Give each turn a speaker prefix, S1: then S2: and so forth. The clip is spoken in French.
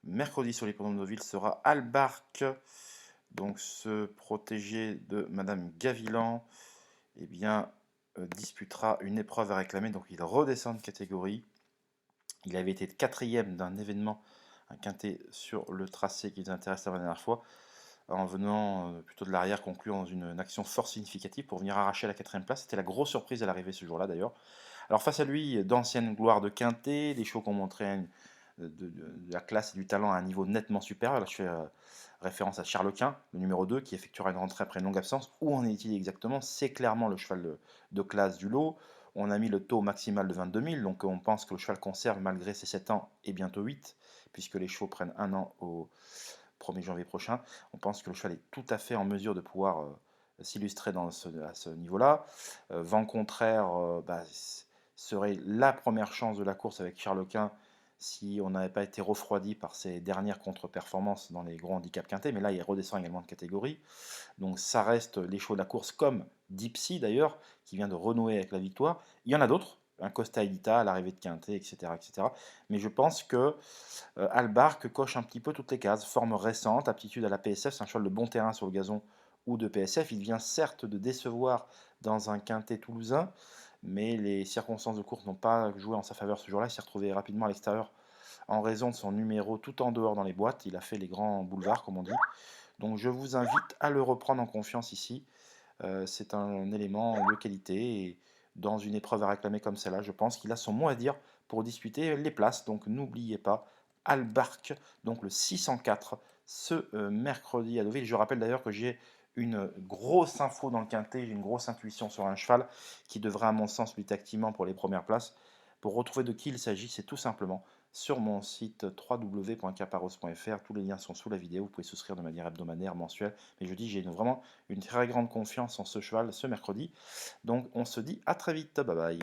S1: mercredi sur l'hippodrome de Deauville sera Albarque, donc ce protégé de Madame Gavilan, disputera une épreuve à réclamer, donc il redescend de catégorie. Il avait été quatrième d'un événement, un quintet sur le tracé qui nous intéresse la dernière fois, en venant plutôt de l'arrière, concluant dans une action fort significative pour venir arracher la quatrième place. C'était la grosse surprise à l'arrivée ce jour-là d'ailleurs. Alors face à lui, d'anciennes gloires de quintet, des chevaux qui ont montré de la classe et du talent à un niveau nettement supérieur. Là, je fais référence à Charles Quint, le numéro 2, qui effectuera une rentrée après une longue absence. Où en est-il exactement? C'est clairement le cheval de classe du lot. On a mis le taux maximal de 22 000, donc on pense que le cheval conserve malgré ses 7 ans et bientôt 8, puisque les chevaux prennent un an au 1er janvier prochain. On pense que le cheval est tout à fait en mesure de pouvoir s'illustrer à ce niveau-là. Vent contraire serait la première chance de la course avec Charles Quint si on n'avait pas été refroidi par ses dernières contre-performances dans les gros handicaps quintés, mais là il redescend également de catégorie. Donc ça reste les chevaux de la course comme Dipsy d'ailleurs, qui vient de renouer avec la victoire. Il y en a d'autres, un Costa Edita à l'arrivée de Quintet, etc., etc. Mais je pense que Albarque coche un petit peu toutes les cases. Forme récente, aptitude à la PSF, c'est un cheval de bon terrain sur le gazon ou de PSF. Il vient certes de décevoir dans un quintet toulousain, mais les circonstances de course n'ont pas joué en sa faveur ce jour-là. Il s'est retrouvé rapidement à l'extérieur en raison de son numéro tout en dehors dans les boîtes. Il a fait les grands boulevards, comme on dit. Donc je vous invite à le reprendre en confiance ici. C'est un élément de qualité et dans une épreuve à réclamer comme celle-là, je pense qu'il a son mot à dire pour disputer les places. Donc n'oubliez pas, Albarque, donc le 604, ce mercredi à Deauville. Je rappelle d'ailleurs que j'ai une grosse info dans le quintet, j'ai une grosse intuition sur un cheval qui devrait à mon sens lutter activement pour les premières places. Pour retrouver de qui il s'agit, c'est tout simplement sur mon site www.caparros.fr. Tous les liens sont sous la vidéo. Vous pouvez souscrire de manière hebdomadaire, mensuelle. Mais je dis, j'ai vraiment une très grande confiance en ce cheval ce mercredi. Donc on se dit à très vite. Bye bye.